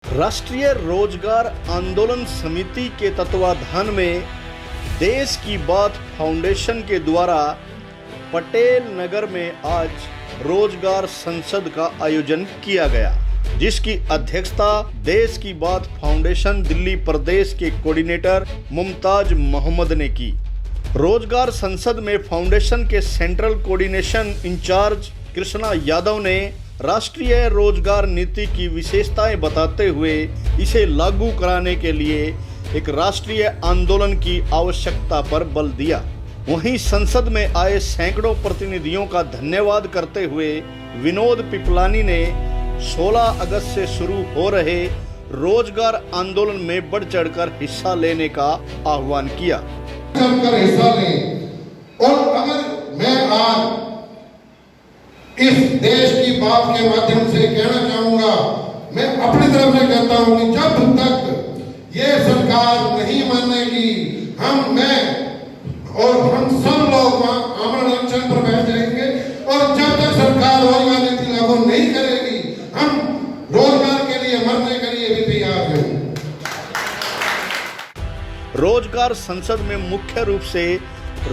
राष्ट्रीय रोजगार आंदोलन समिति के तत्वाधान में देश की बात फाउंडेशन के द्वारा पटेल नगर में आज रोजगार संसद का आयोजन किया गया, जिसकी अध्यक्षता देश की बात फाउंडेशन दिल्ली प्रदेश के कोऑर्डिनेटर मुमताज मोहम्मद ने की। रोजगार संसद में फाउंडेशन के central coordination incharge Krishna Yadav ने राष्ट्रीय रोजगार नीति की विशेषताएं बताते हुए इसे लागू कराने के लिए एक राष्ट्रीय आंदोलन की आवश्यकता पर बल दिया। वहीं संसद में आए सैकड़ों प्रतिनिधियों का धन्यवाद करते हुए विनोद पिपलानी ने 16 अगस्त से शुरू हो रहे रोजगार आंदोलन में बढ़ चढ़कर हिस्सा लेने का आह्वान किया। हिस्सा लें और अगर मैं आज इस देश की बात के माध्यम से कहना चाहूंगा, मैं अपनी तरफ से कहता हूं कि जब तक ये सरकार नहीं मानेगी, मैं और हम सब लोग आमरण अनशन पर बैठ जाएंगे। और जब तक सरकार रोजगार नीति लागू नहीं करेगी, हम रोजगार के लिए मरने के लिए भी तैयार हैं। रोजगार संसद में मुख्य रूप से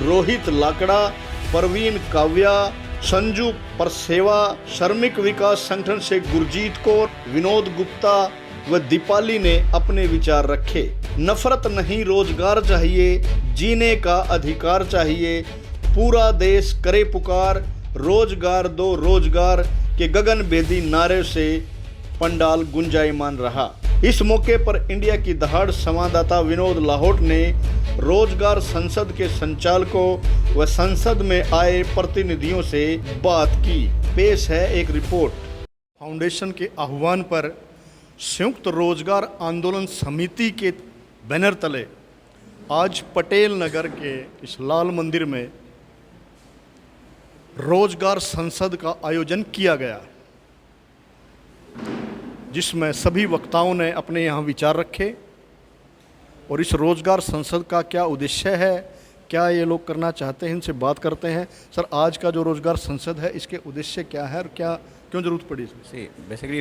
रोहित लाकड़ा, परवीन काव्या, संजू परसेवा, श्रमिक विकास संगठन से गुरजीत कौर, विनोद गुप्ता व दीपाली ने अपने विचार रखे। नफरत नहीं, रोजगार चाहिए, जीने का अधिकार चाहिए, पूरा देश करे पुकार, रोजगार दो रोजगार के गगनभेदी नारे से पंडाल गुंजायमान रहा। इस मौके पर इंडिया की दहाड़ संवाददाता विनोद लाहौट ने रोजगार संसद के संचालकों व संसद में आए प्रतिनिधियों से बात की। पेश है एक रिपोर्ट। फाउंडेशन के आह्वान पर संयुक्त रोजगार आंदोलन समिति के बैनर तले आज पटेल नगर के इस लाल मंदिर में रोजगार संसद का आयोजन किया गया, जिसमें सभी वक्ताओं ने अपने यहाँ विचार रखे। और इस रोजगार संसद का क्या उद्देश्य है, क्या ये लोग करना चाहते हैं, इनसे बात करते हैं। सर, आज का जो रोजगार संसद है, इसके उद्देश्य क्या है और क्या क्यों जरूरत पड़ी इसमें? बेसिकली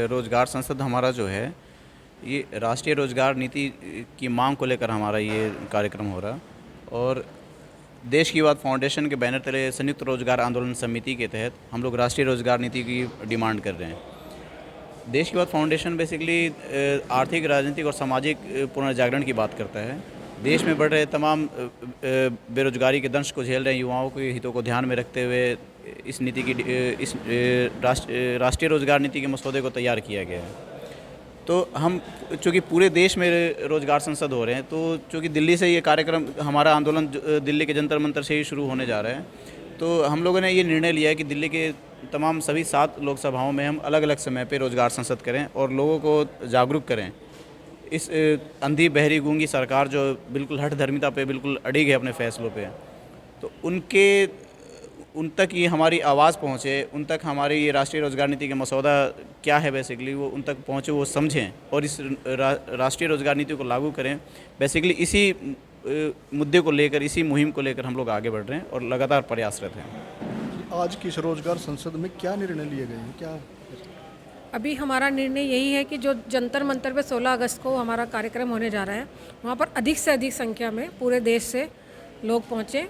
रोजगार संसद हमारा जो है, ये राष्ट्रीय रोजगार नीति की मांग को लेकर हमारा ये कार्यक्रम हो रहा। और देश की बात फाउंडेशन के बैनर तले संयुक्त रोजगार आंदोलन समिति के तहत हम लोग राष्ट्रीय रोजगार नीति की डिमांड कर रहे हैं। देश की बात फाउंडेशन बेसिकली आर्थिक, राजनीतिक और सामाजिक पुनर्जागरण की बात करता है। देश में बढ़ रहे तमाम बेरोजगारी के दंश को झेल रहे युवाओं के हितों को ध्यान में रखते हुए इस नीति की इस राष्ट्रीय रोजगार नीति के मसौदे को तैयार किया गया है। तो हम चूँकि पूरे देश में रोजगार संसद हो रहे हैं, तो चूँकि दिल्ली से ये कार्यक्रम, हमारा आंदोलन दिल्ली के जंतर मंतर से ही शुरू होने जा रहा है, तो हम लोगों ने ये निर्णय लिया है कि दिल्ली के तमाम सभी 7 लोकसभाओं में हम अलग अलग समय पे रोजगार संसद करें और लोगों को जागरूक करें। इस अंधी बहरी गूंगी सरकार जो बिल्कुल हठ धर्मिता पे बिल्कुल अड़िग है अपने फैसलों पे, तो उन तक ये हमारी आवाज़ पहुँचे, उन तक हमारी ये राष्ट्रीय रोजगार नीति का मसौदा क्या है बेसिकली वो उन तक पहुँचे, वो समझें और इस राष्ट्रीय रोजगार नीति को लागू करें। बेसिकली इसी मुद्दे को लेकर, इसी मुहिम को लेकर हम लोग आगे बढ़ रहे हैं और लगातार प्रयासरत हैं। आज की इस रोजगार संसद में क्या निर्णय लिए गए हैं? क्या अभी हमारा निर्णय यही है कि जो जंतर मंतर पे 16 अगस्त को हमारा कार्यक्रम होने जा रहा है, वहाँ पर अधिक से अधिक संख्या में पूरे देश से लोग पहुँचे।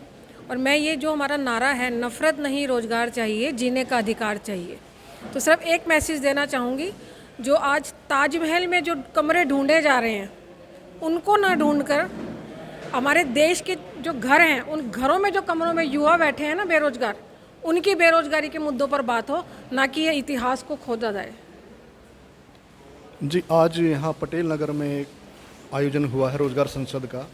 और मैं ये जो हमारा नारा है, नफरत नहीं, रोजगार चाहिए, जीने का अधिकार चाहिए, तो सिर्फ एक मैसेज देना चाहूँगी, जो आज ताजमहल में जो कमरे ढूंढे जा रहे हैं, उनको ना ढूंढकर हमारे देश के जो घर हैं, उन घरों में जो कमरों में युवा बैठे हैं ना बेरोजगार, उनकी बेरोजगारी के मुद्दों पर बात हो, ना कि ये इतिहास को खोदा जाए। जी, आज यहाँ पटेल नगर में आयोजन हुआ है रोजगार संसद का,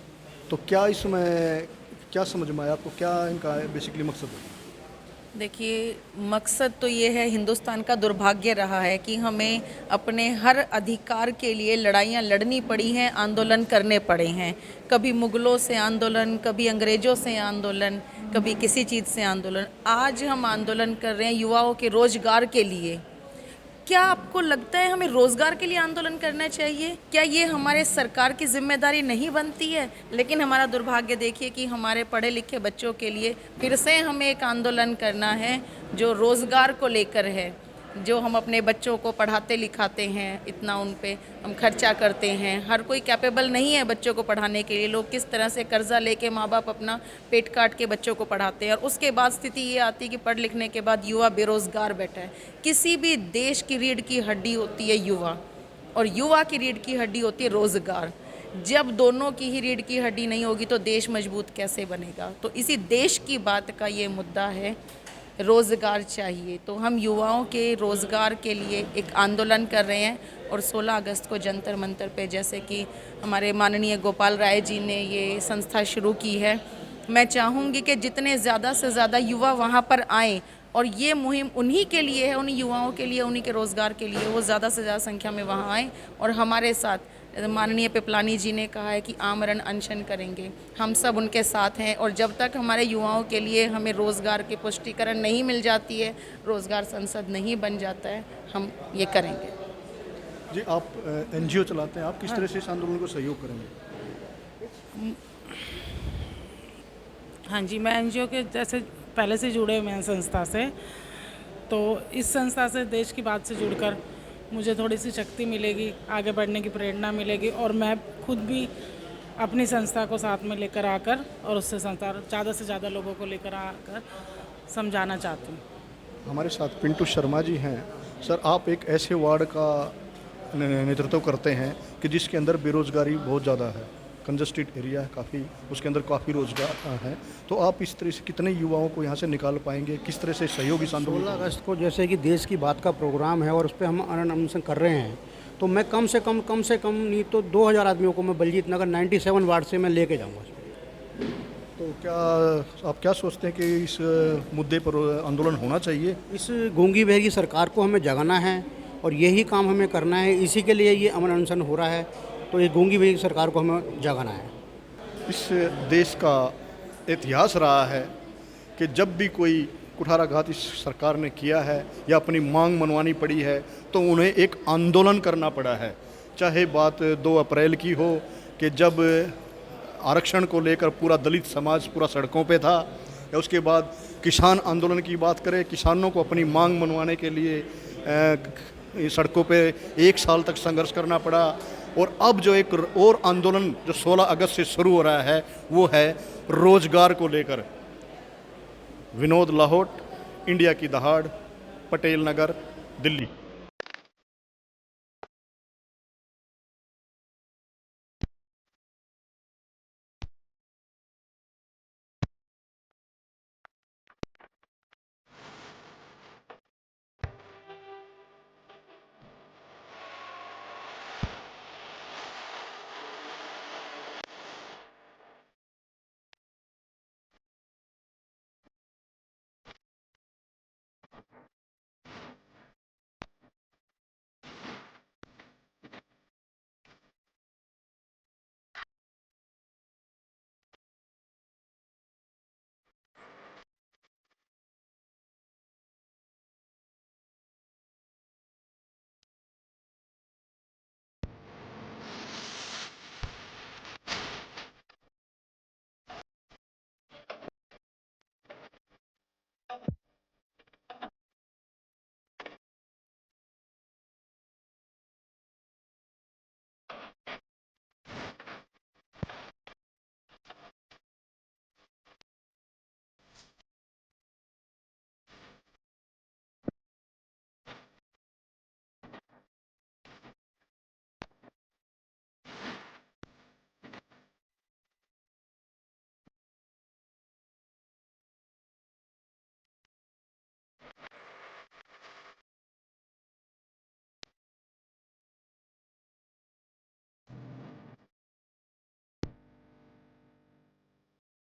तो क्या इसमें क्या समझ में आया आपको? क्या इनका बेसिकली मकसद है? देखिए, मकसद तो ये है, हिंदुस्तान का दुर्भाग्य रहा है कि हमें अपने हर अधिकार के लिए लड़ाइयाँ लड़नी पड़ी हैं, आंदोलन करने पड़े हैं। कभी मुगलों से आंदोलन, कभी अंग्रेज़ों से आंदोलन, कभी किसी चीज़ से आंदोलन। आज हम आंदोलन कर रहे हैं युवाओं के रोजगार के लिए। क्या आपको लगता है हमें रोज़गार के लिए आंदोलन करना चाहिए? क्या ये हमारे सरकार की जिम्मेदारी नहीं बनती है? लेकिन हमारा दुर्भाग्य देखिए कि हमारे पढ़े लिखे बच्चों के लिए फिर से हमें एक आंदोलन करना है जो रोज़गार को लेकर है। जो हम अपने बच्चों को पढ़ाते लिखाते हैं, इतना उन पे हम खर्चा करते हैं। हर कोई कैपेबल नहीं है बच्चों को पढ़ाने के लिए। लोग किस तरह से कर्जा लेके माँ बाप अपना पेट काट के बच्चों को पढ़ाते हैं, और उसके बाद स्थिति ये आती है कि पढ़ लिखने के बाद युवा बेरोज़गार बैठा है। किसी भी देश की रीढ़ की हड्डी होती है युवा, और युवा की रीढ़ की हड्डी होती है रोज़गार। जब दोनों की ही रीढ़ की हड्डी नहीं होगी तो देश मजबूत कैसे बनेगा। तो इसी देश की बात का ये मुद्दा है, रोज़गार चाहिए। तो हम युवाओं के रोज़गार के लिए एक आंदोलन कर रहे हैं, और 16 अगस्त को जंतर मंतर पे, जैसे कि हमारे माननीय गोपाल राय जी ने ये संस्था शुरू की है, मैं चाहूँगी कि जितने ज़्यादा से ज़्यादा युवा वहाँ पर आएँ, और ये मुहिम उन्हीं के लिए है, उन्हीं युवाओं के लिए, उन्हीं के रोज़गार के लिए, वो ज़्यादा से ज़्यादा संख्या में वहाँ आएँ और हमारे साथ, माननीय पिपलानी जी ने कहा है कि आमरण अनशन करेंगे, हम सब उनके साथ हैं। और जब तक हमारे युवाओं के लिए हमें रोज़गार की पुष्टिकरण नहीं मिल जाती है, रोज़गार संसद नहीं बन जाता है, हम ये करेंगे। जी, आप एनजीओ चलाते हैं, आप किस तरह से इस आंदोलन को सहयोग करेंगे? हाँ जी, मैं एनजीओ के जैसे पहले से जुड़े हुए हैं संस्था से, तो इस संस्था से देश की बात से जुड़कर मुझे थोड़ी सी शक्ति मिलेगी, आगे बढ़ने की प्रेरणा मिलेगी, और मैं खुद भी अपनी संस्था को साथ में लेकर आकर और उससे संस्था ज़्यादा से ज़्यादा लोगों को लेकर आकर समझाना चाहती हूँ। हमारे साथ पिंटू शर्मा जी हैं। सर, आप एक ऐसे वार्ड का नेतृत्व करते हैं कि जिसके अंदर बेरोज़गारी बहुत ज़्यादा है, कंजस्टेड एरिया है काफ़ी, उसके अंदर काफ़ी रोज़गार है। तो आप इस तरह से कितने युवाओं को यहाँ से निकाल पाएंगे, किस तरह से सहयोग इस आंदोलन? 16 अगस्त को जैसे कि देश की बात का प्रोग्राम है और उस पर हम अनशन कर रहे हैं, तो मैं कम से कम नहीं तो 2000 आदमियों को मैं बलजीत नगर 97 वार्ड से मैं लेके जाऊँगा। तो क्या आप क्या सोचते हैं कि इस मुद्दे पर आंदोलन होना चाहिए? इस गूंगी बहरी सरकार को हमें जगाना है और यही काम हमें करना है, इसी के लिए ये अमन अनशन हो रहा है। तो ये गूंगी बहरी सरकार को हमें जगाना है। इस देश का इतिहास रहा है कि जब भी कोई कुठाराघात इस सरकार ने किया है या अपनी मांग मनवानी पड़ी है तो उन्हें एक आंदोलन करना पड़ा है। चाहे बात 2 अप्रैल की हो कि जब आरक्षण को लेकर पूरा दलित समाज पूरा सड़कों पे था, या उसके बाद किसान आंदोलन की बात करें, किसानों को अपनी मांग मनवाने के लिए सड़कों पे 1 साल तक संघर्ष करना पड़ा। और अब जो एक और आंदोलन जो 16 अगस्त से शुरू हो रहा है वो है रोजगार को लेकर। विनोद लाहौट, इंडिया की दहाड़, पटेल नगर, दिल्ली।